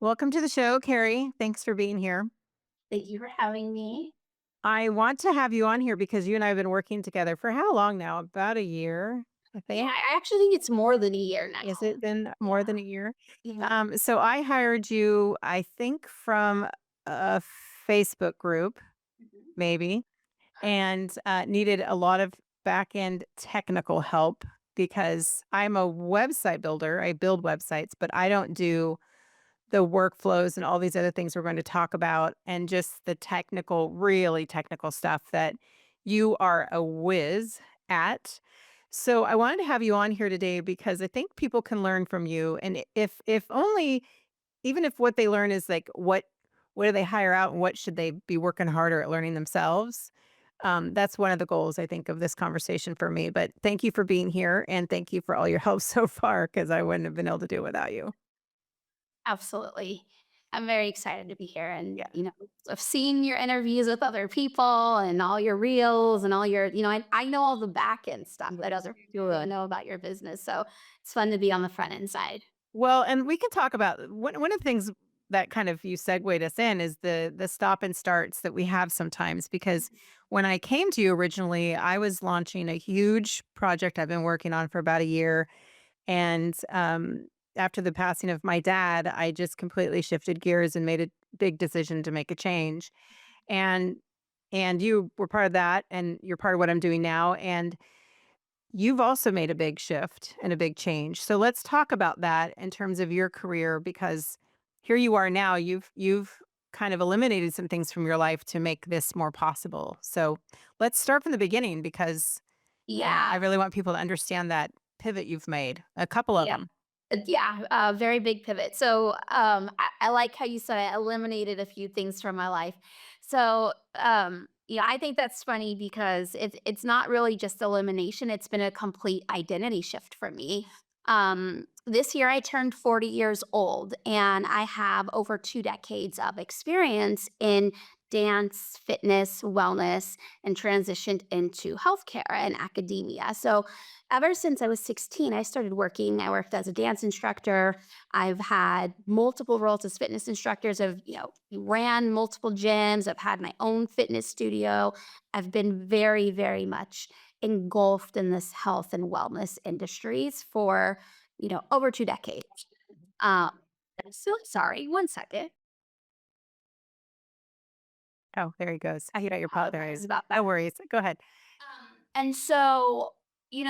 Welcome to the show, Kerry. Thanks for being here. Thank you for having me. I want to have you on here because you and I have been working together for how long now? About a year, I Yeah, think. I actually think it's more than a year Has now. it been more than Yeah. a year? Yeah. So I hired you, I think, from a Facebook group, Mhm. maybe, and needed a lot of back end technical help because I'm a website builder. I build websites, but I don't do the workflows and all these other things we're going to talk about and just the technical, really technical stuff that you are a whiz at. So I wanted to have you on here today because I think people can learn from you. And if only even if what they learn is like what do they hire out and what should they be working harder at learning themselves? That's one of the goals I think of this conversation for me. But thank you for being here and thank you for all your help so far because I wouldn't have been able to do it without you. Absolutely. I'm very excited to be here and, Yeah. I've seen your interviews with other people and all your reels and all your, I know all the back end stuff that other people don't know about your business. So it's fun to be on the front end side. Well, and we can talk about one of the things that kind of you segued us in is the stop and starts that we have sometimes because when I came to you originally, I was launching a huge project I've been working on for about a year. And after the passing of my dad, I just completely shifted gears and made a big decision to make a change. And you were part of that and you're part of what I'm doing now. And you've also made a big shift and a big change. So let's talk about that in terms of your career because here you are now. You've kind of eliminated some things from your life to make this more possible. So let's start from the beginning because I Yeah. really want people to understand that pivot you've made. A couple of Yeah. them. Yeah, very big pivot. So, I like how you said I eliminated a few things from my life. So, I think that's funny because it's not really just elimination, it's been a complete identity shift for me. This year I turned 40 years old and I have over 2 decades of experience in dance, fitness, wellness, and transitioned into healthcare and academia. So, ever since I was 16, I started working. I worked as a dance instructor. I've had multiple roles as fitness instructors. I've, ran multiple gyms. I've had my own fitness studio. I've been very, very much engulfed in this health and wellness industries for, over 2 decades. Um, I'm so sorry. One second. Oh, there he goes. I Got your pot. There he apologize is. about No that. worries. Go ahead. And so,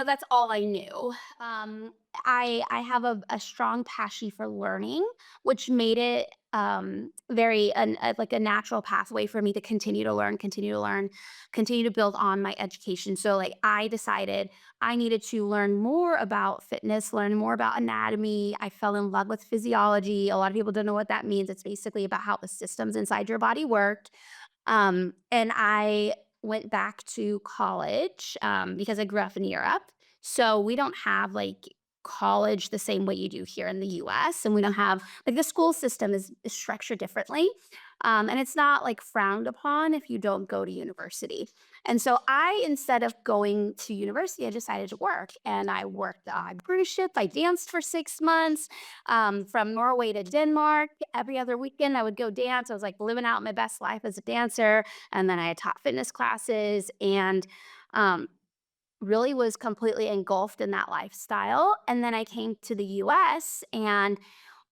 that's all I knew. I have a strong passion for learning, which made it like a natural pathway for me to continue to learn, continue to build on my education. So like I decided I needed to learn more about fitness, learn more about anatomy. I fell in love with physiology. A lot of people don't know what that means. It's basically about how the systems inside your body work. And I went back to college because I grew up in Europe. So we don't have like college the same way you do here in the US. And we don't have like the school system is structured differently. And it's not like frowned upon if you don't go to university. And so instead of going to university, I decided to work. And I worked on a cruise ship. I danced for 6 months from Norway to Denmark. Every other weekend, I would go dance. I was like living out my best life as a dancer. And then I taught fitness classes and um, really was completely engulfed in that lifestyle. And then I came to the US and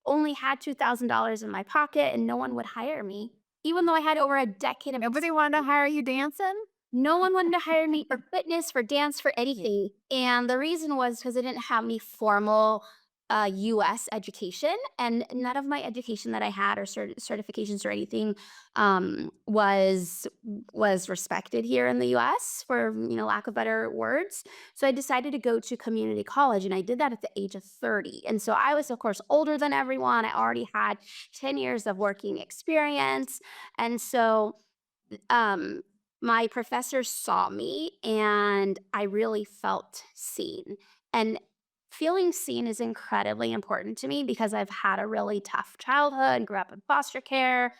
only had $2,000 in my pocket, and no one would hire me. Even though I had over a decade of Nobody wanted to hire you dancing? no one wanted to hire me for fitness, for dance, for anything, and the reason was because I didn't have any formal, US education, and none of my education that I had or certifications or anything, was respected here in the US for, lack of better words, so I decided to go to community college, and I did that at the age of 30, and so I was, of course, older than everyone. I already had 10 years of working experience, and so um, my professors saw me and I really felt seen. And feeling seen is incredibly important to me because I've had a really tough childhood, grew up in foster care,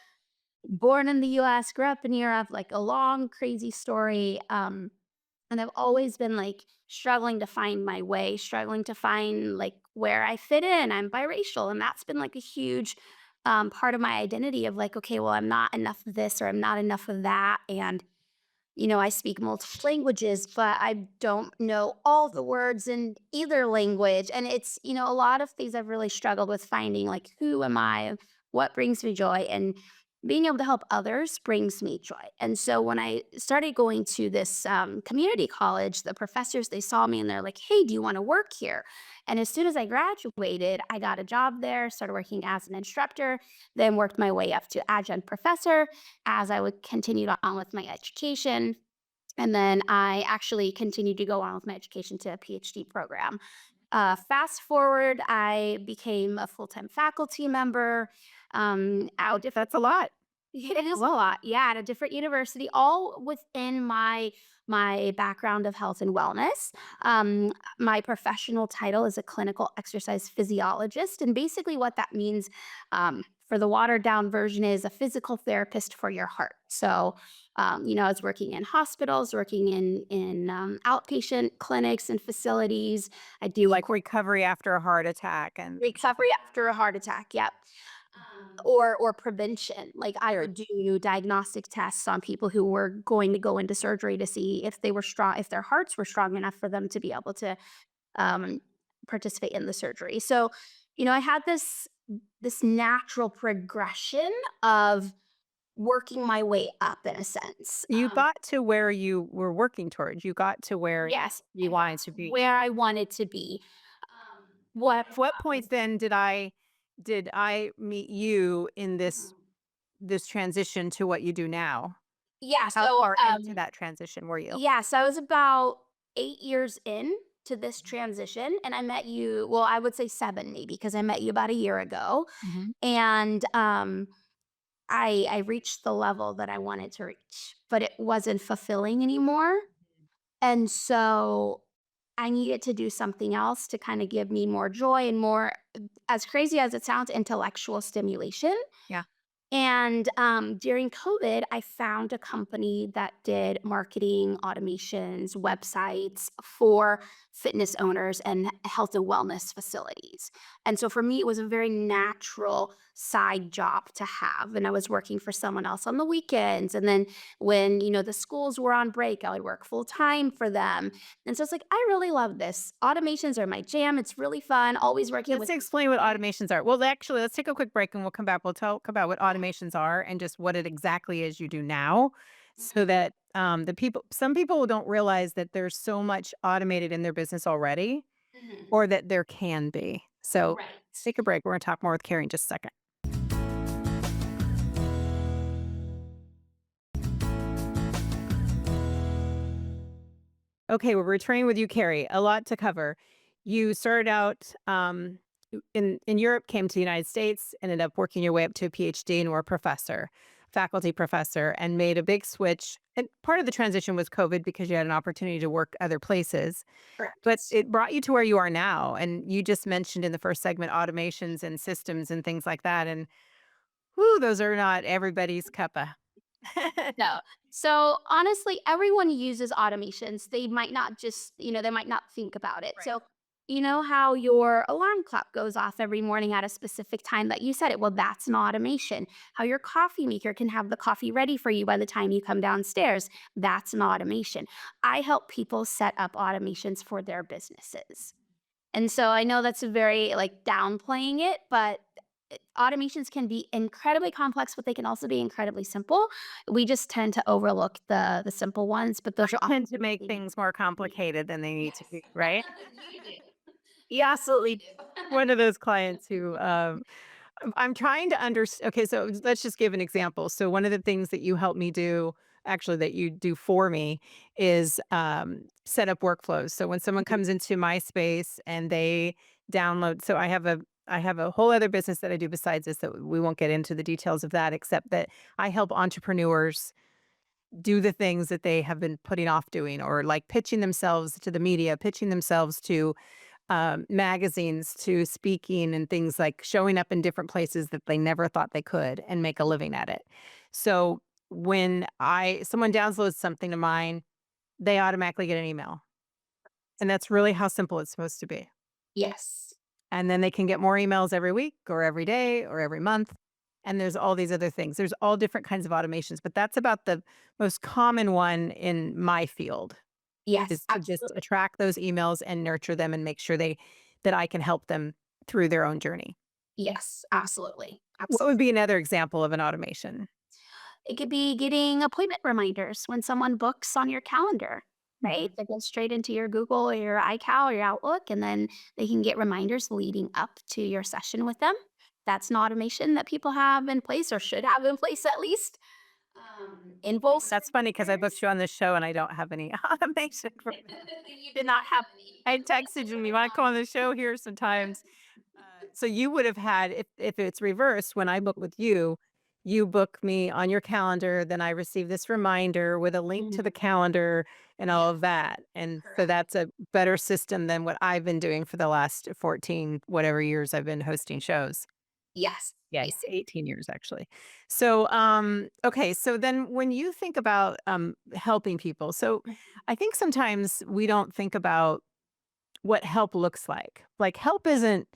born in the US, grew up in Europe, like a long, crazy story. And I've always been like struggling to find my way, struggling to find like where I fit in. I'm biracial, and that's been like a huge part of my identity of like, okay, well, I'm not enough of this or I'm not enough of that. And I speak multiple languages, but I don't know all the words in either language. And it's, a lot of things I've really struggled with finding like, who am I? What brings me joy? And being able to help others brings me joy. And so when I started going to this community college, the professors, they saw me and they're like, hey, do you want to work here? And as soon as I graduated, I got a job there, started working as an instructor, then worked my way up to adjunct professor as I would continue on with my education. And then I actually continued to go on with my education to a PhD program. Fast forward, I became a full time faculty member at different. That's a lot. It is a lot, yeah, at a different university, all within my background of health and wellness. My professional title is a clinical exercise physiologist, and basically what that means, for the watered down version, is a physical therapist for your heart. So, I was working in hospitals, working in outpatient clinics and facilities. I do Like recovery after a heart attack and recovery after a heart attack, yep. Or prevention. Like, I sure. would do diagnostic tests on people who were going to go into surgery to see if they were strong if their hearts were strong enough for them to be able to, um, participate in the surgery. So, I had this natural progression of working my way up in a sense. You got to where you were working towards. You got to where Yes, you I got wanted to to be. where I wanted to be. What At what point then did I meet you in this Mhm. this transition to what you do now? Yeah, How so, far into that transition were you? yes, I was about 8 years in to this transition, and I met you, well, I would say 7 maybe, because I met you about a year ago, Mhm. and, I reached the level that I wanted to reach, but it wasn't fulfilling anymore, and so I needed to do something else to kinda give me more joy and more, as crazy as it sounds, intellectual stimulation. Yeah. And during COVID, I found a company that did marketing, automations, websites for fitness owners and health and wellness facilities. And so for me, it was a very natural side job to have. And I was working for someone else on the weekends. And then when, the schools were on break, I would work full time for them. And so it's like, I really love this. Automations are my jam. It's really fun. Always working Let's with. explain what automations are. Well, actually, let's take a quick break and we'll come back. We'll talk about what automations are and just what it exactly is you do now so Mhm, that some people don't realize that there's so much automated in their business already mhm. or that there can be. So Right. take a break. We're going to talk more with Carrie in just a second. Okay, we're returning with you, Carrie. A lot to cover. You started out in Europe, came to the United States, ended up working your way up to a PhD and were a professor, faculty professor, and made a big switch. And part of the transition was COVID because you had an opportunity to work other places, but Correct. it brought you to where you are now. And you just mentioned in the first segment automations and systems and things like that. And whoo, those are not everybody's cuppa. No. So honestly, everyone uses automations. They might not just, they might not think about it. Right. So, you know how your alarm clock goes off every morning at a specific time that you set it? Well, that's an automation. How your coffee maker can have the coffee ready for you by the time you come downstairs? That's an automation. I help people set up automations for their businesses. And so I know that's a very like downplaying it, but automations can be incredibly complex, but they can also be incredibly simple. We just tend to overlook the simple ones, but those I are tend often to make really things more neat. complicated than they need to Yes. be, right? You do. Yeah, You absolutely. do. One of those clients who, I'm trying to okay, so let's just give an example. So one of the things that you help me do, actually that you do for me is, set up workflows. So when someone Mhm. comes into my space and they download so I have a whole other business that I do besides this that we won't get into the details of that, except that I help entrepreneurs do the things that they have been putting off doing or like pitching themselves to the media, pitching themselves to magazines, to speaking and things like showing up in different places that they never thought they could and make a living at it. So when I someone downloads something to mine, they automatically get an email. And that's really how simple it's supposed to be. Yes. And then they can get more emails every week or every day or every month. and there's all these other things. There's all different kinds of automations, but that's about the most common one in my field Yes, is to just absolutely. attract those emails and nurture them and make sure that I can help them through their own journey. Yes, absolutely. What would be another example of an automation? It could be getting appointment reminders when someone books on your calendar, right? Mhm. That goes straight into your Google or your iCal or your Outlook, and then they can get reminders leading up to your session with them. That's an automation that people have in place or should have in place at least. Invoice That's funny because I booked reminders. you on this show and I don't have any automation for You did not have any. I texted you, "You wanna come on the show here sometimes?" So you would have had if it's reversed, when I book with you, you book me on your calendar, then I receive this reminder with a link to the Mhm. calendar and all Yes, of that, and so correct. that's a better system than what I've been doing for the last 14 whatever years I've been hosting shows. Yes, Yes, basic. 18 years actually. So, okay, so then when you think about, helping people, so I think sometimes we don't think about what help looks like. Like, help isn't,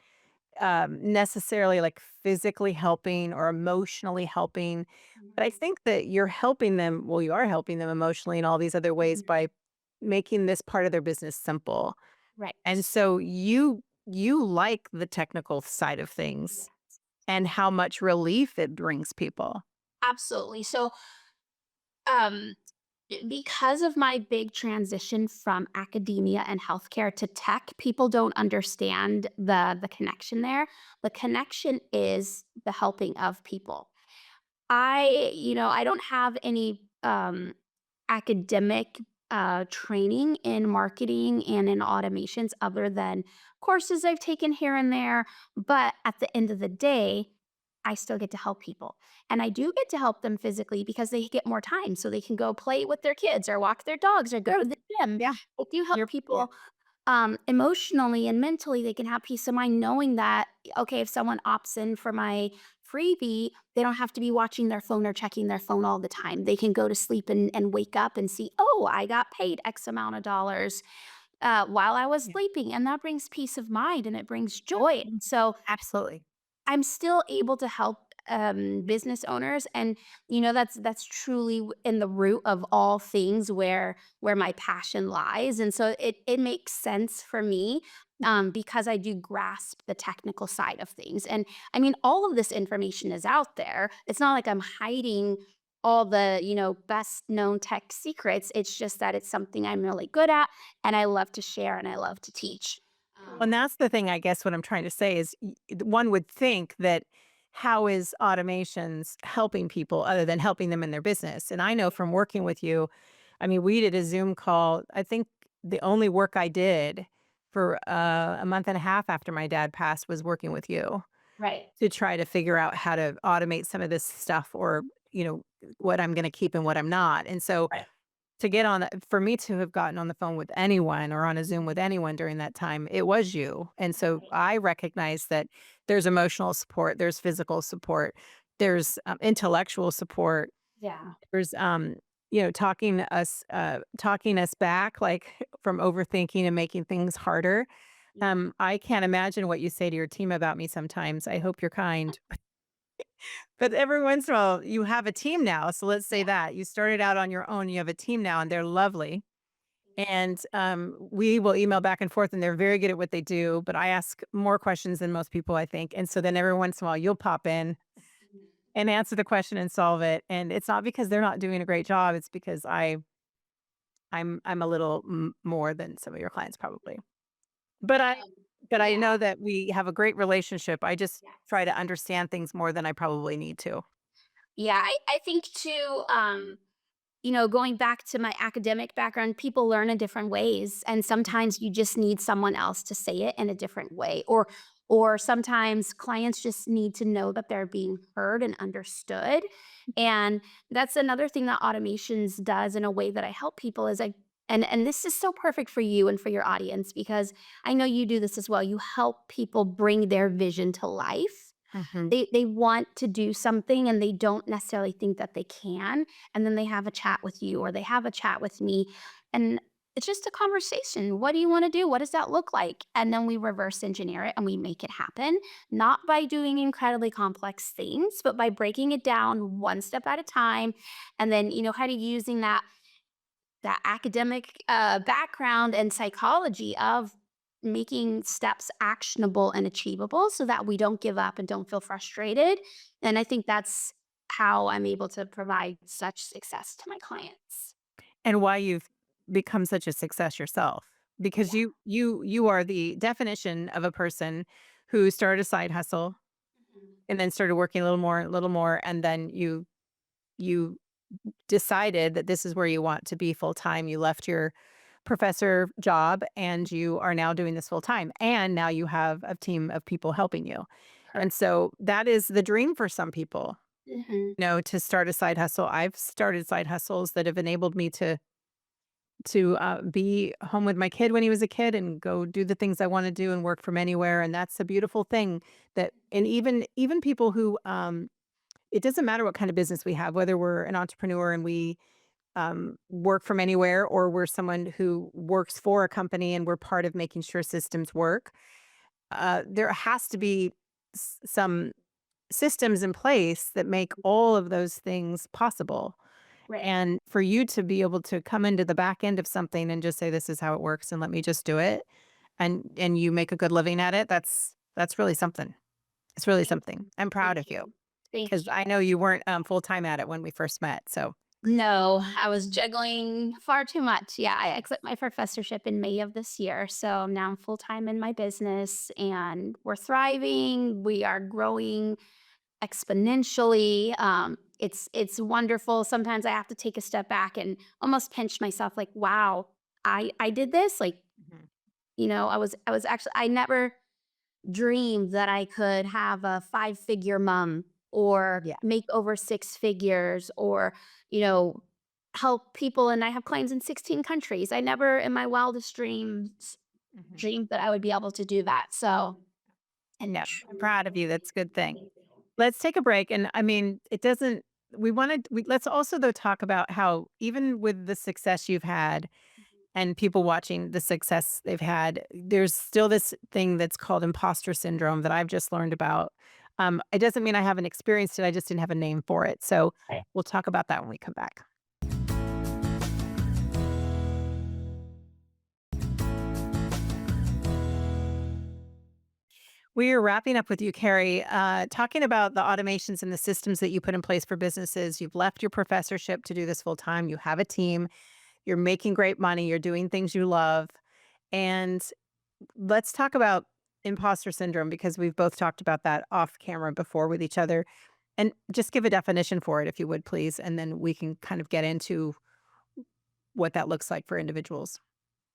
necessarily, like, physically helping or emotionally helping, but I Mhm. think that you're helping them well, you are helping them emotionally in all these other ways Mhm. by making this part of their business simple, and Right. so you like the technical side of things Yeah, and how much relief it brings people. absolutely. So, um, because of my big transition from academia and healthcare to tech, people don't understand the connection there. The connection is the helping of people. I don't have any academic training in marketing and in automations other than courses I've taken here and there. But at the end of the day, I still get to help people. And I do get to help them physically because they get more time so they can go play with their kids or walk their dogs or go to the gym. Yeah, I do help you're people emotionally and mentally. They can have peace of mind knowing that, okay, if someone opts in for my freebie, they don't have to be watching their phone or checking their phone all the time. They can go to sleep and wake up and see, oh, I got paid X amount of dollars while I was yeah, sleeping. And that brings peace of mind and it brings joy. So absolutely. I'm still able to help business owners, and that's truly in the root of all things where my passion lies, and so it makes sense for me because I do grasp the technical side of things, and I mean all of this information is out there. It's not like I'm hiding all the best known tech secrets. It's just that it's something I'm really good at, and I love to share and I love to teach. Well, and that's the thing, I guess what I'm trying to say is one would think that how is automations helping people other than helping them in their business? And I know from working with you, I mean, we did a Zoom call. I think the only work I did for a month and a half after my dad passed was working with you Right. to try to figure out how to automate some of this stuff or, what I'm going to keep and what I'm not. And so Right. to get on that for me to have gotten on the phone with anyone or on a Zoom with anyone during that time, it was you, and so Right. I recognize that there's emotional support, there's physical support, there's, intellectual support, Yeah. there's, talking us back, like, from overthinking and making things harder. I can't imagine what you say to your team about me sometimes. I hope you're kind. But every once in a while, you have a team now, so let's say Yeah. that. You started out on your own, you have a team now, and they're lovely. And, we will email back and forth, and they're very good at what they do, but I ask more questions than most people, I think, and so then every once in a while, you'll pop in Mhm. and answer the question and solve it, and it's not because they're not doing a great job, it's because I'm a little m more than some of your clients probably. But I Um, but I yeah. know that we have a great relationship, I just try Yes. to understand things more than I probably need to. Yeah, I think too, going back to my academic background, people learn in different ways, and sometimes you just need someone else to say it in a different way, or sometimes clients just need to know that they're being heard and understood. And that's another thing that automations does in a way that I help people is and this is so perfect for you and for your audience because I know you do this as well. You help people bring their vision to life. Mhm. They want to do something and they don't necessarily think that they can, and then they have a chat with you or they have a chat with me, and it's just a conversation. What do you want to do? What does that look like? And then we reverse engineer it and we make it happen, not by doing incredibly complex things, but by breaking it down one step at a time. And then, kind of using that academic background and psychology of making steps actionable and achievable so that we don't give up and don't feel frustrated. And I think that's how I'm able to provide such success to my clients. And why you've become such a success yourself, because Yeah. you are the definition of a person who started a side hustle Mhm. and then started working a little more, and then you decided that this is where you want to be full time. You left your professor job and you are now doing this full time. And now you have a team of people helping you. And Correct. so that is the dream for some people, Mhm. to start a side hustle. I've started side hustles that have enabled me to be home with my kid when he was a kid and go do the things I want to do and work from anywhere. And that's a beautiful thing that, and even people who, it doesn't matter what kind of business we have, whether we're an entrepreneur and we work from anywhere, or we're someone who works for a company and we're part of making sure systems work. There has to be some systems in place that make all of those things possible. Right. And for you to be able to come into the back end of something and just say, "This is how it works, and let me just do it," and you make a good living at it, that's really something. It's really Thank something. you. I'm proud Thank of you you. Thank because you. I know you weren't full time at it when we first met. So No, I was juggling far too much. Yeah, I exit my professorship in May of this year. So now I'm full time in my business and we're thriving. We are growing exponentially. It's wonderful. Sometimes I have to take a step back and almost pinch myself like, wow, I did this. Like, mhm. I was actually I never dreamed that I could have a five-figure mom or Yeah. make over six figures or, you know, help people. And I have clients in 16 countries. I never in my wildest dreams Mhm. dreamed that I would be able to do that. So, and Yeah, I'm truly, proud of you. That's a good thing. thank you. Let's take a break. And I mean, it doesn't, let's also though talk about how even with the success you've had and people watching the success they've had, there's still this thing that's called imposter syndrome that I've just learned about. It doesn't mean I haven't experienced it. I just didn't have a name for it. So we'll talk about that when we come back. We are wrapping up with you, Kerry, talking about the automations and the systems that you put in place for businesses. You've left your professorship to do this full time. You have a team. You're making great money. You're doing things you love. And let's talk about imposter syndrome because we've both talked about that off camera before with each other. And just give a definition for it, if you would, please. And then we can kind of get into what that looks like for individuals.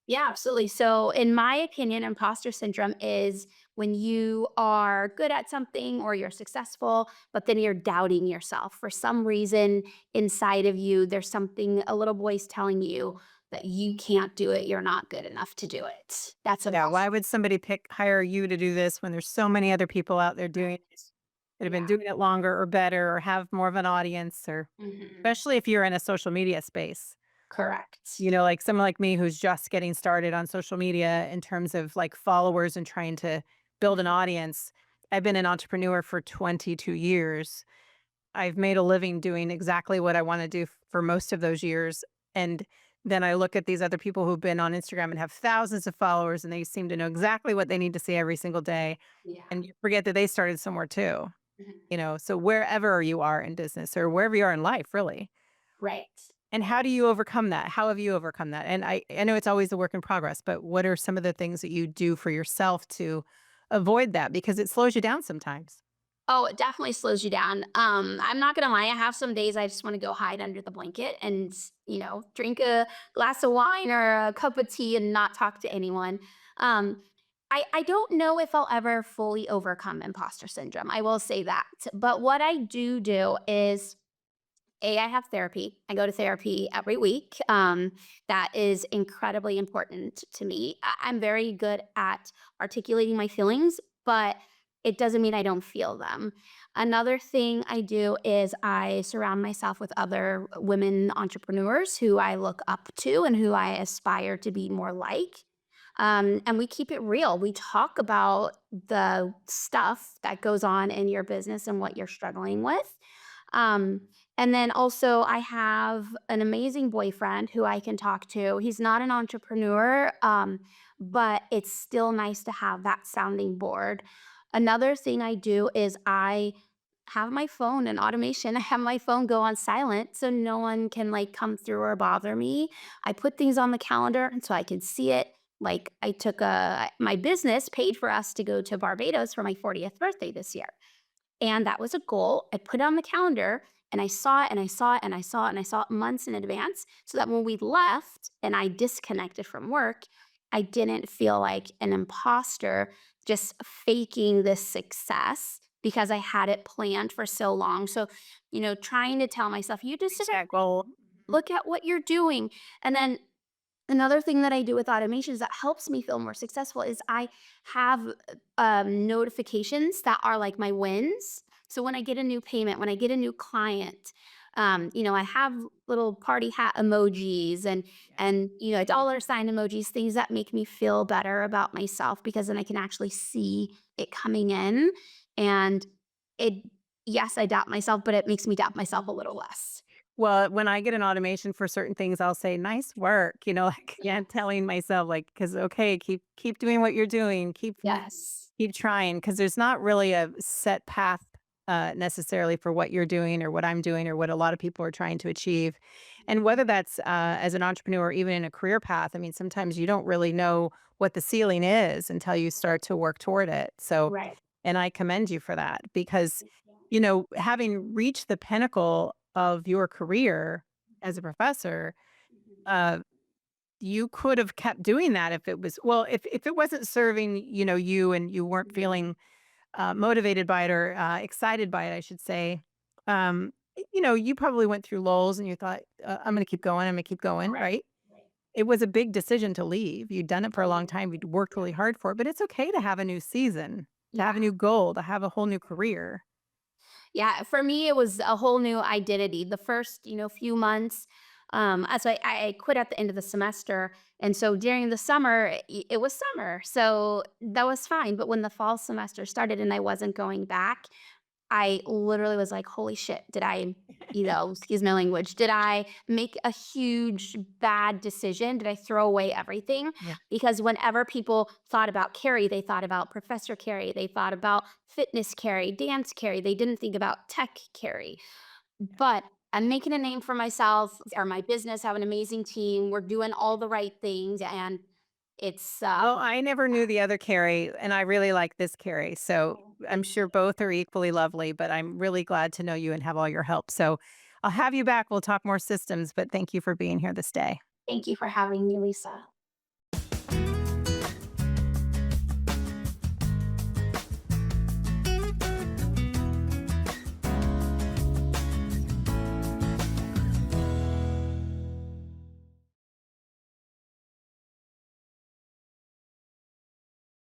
Yeah, absolutely. So, in my opinion, imposter syndrome is when you are good at something or you're successful, but then you're doubting yourself. For some reason inside of you, there's something, a little voice telling you that you can't do it. You're not good enough to do it. That's Yeah. Why imposter. would somebody hire you to do this when there's so many other people out there doing it that have been Yeah. doing it longer or better or have more of an audience, or Mhm. especially if you're in a social media space? Correct. Like someone like me who's just getting started on social media in terms of like followers and trying to build an audience. I've been an entrepreneur for 22 years. I've made a living doing exactly what I want to do for most of those years. And then I look at these other people who've been on Instagram and have thousands of followers and they seem to know exactly what they need to see every single day. Yeah. And you forget that they started somewhere too. Mhm. So wherever you are in business or wherever you are in life, really. Right. And how do you overcome that? How have you overcome that? And I know it's always a work in progress, but what are some of the things that you do for yourself to avoid that? Because it slows you down sometimes. Oh, it definitely slows you down. I'm not gonna lie, I have some days I just want to go hide under the blanket and, drink a glass of wine or a cup of tea and not talk to anyone. Um, I don't know if I'll ever fully overcome imposter syndrome. I will say that. But what I do is I have therapy. I go to therapy every week. That is incredibly important to me. I'm very good at articulating my feelings, but it doesn't mean I don't feel them. Another thing I do is I surround myself with other women entrepreneurs who I look up to and who I aspire to be more like. And we keep it real. We talk about the stuff that goes on in your business and what you're struggling with. Um, and then also, I have an amazing boyfriend who I can talk to. He's not an entrepreneur, but it's still nice to have that sounding board. Another thing I do is I have my phone and automation. I have my phone go on silent so no one can like come through or bother me. I put things on the calendar and so I can see it. Like I took my business paid for us to go to Barbados for my 40th birthday this year. And that was a goal. I put it on the calendar and I saw it and I saw it and I saw it and I saw it months in advance so that when we left and I disconnected from work, I didn't feel like an imposter just faking this success because I had it planned for so long. So, trying to tell myself, you just Reach that goal. look at what you're doing. And then another thing that I do with automations that helps me feel more successful is I have notifications that are like my wins. So when I get a new payment, when I get a new client, I have little party hat emojis and dollar sign emojis, things that make me feel better about myself because then I can actually see it coming in. And it, yes, I doubt myself, but it makes me doubt myself a little less. Well, when I get an automation for certain things, I'll say, "Nice work," like, yeah, telling myself, like, "'Cause okay, keep doing what you're doing, Yes. keep trying, because there's not really a set path, necessarily for what you're doing or what I'm doing or what a lot of people are trying to achieve, and whether that's, as an entrepreneur or even in a career path, I mean, sometimes you don't really know what the ceiling is until you start to work toward it, so Right. and I commend you for that because, having reached the pinnacle of your career as a professor, uh, you could have kept doing that if it was well, if it wasn't serving, you and you weren't feeling motivated by it or excited by it, I should say. You probably went through lulls and you thought, I'm going to keep going. I'm going to keep going. Right. Right. It was a big decision to leave. You'd done it for a long time. You'd worked really hard for it, but it's okay to have a new season, to have a Yeah. new goal, to have a whole new career. Yeah, for me, it was a whole new identity. The first, few months, as I quit at the end of the semester, and so during the summer, it was summer, so that was fine. But when the fall semester started and I wasn't going back, I literally was like, "Holy shit, did I, excuse my language, did I make a huge bad decision? Did I throw away everything?" Yeah. Because whenever people thought about Carrie, they thought about Professor Carrie, they thought about fitness Carrie, dance Carrie, they didn't think about tech Carrie. But I'm making a name for myself or my business, have an amazing team. We're doing all the right things and it's Well, I never knew the other Carrie, and I really like this Carrie. So I'm sure both are equally lovely, but I'm really glad to know you and have all your help. So I'll have you back. We'll talk more systems, but thank you for being here this day. thank you for having me, Lisa.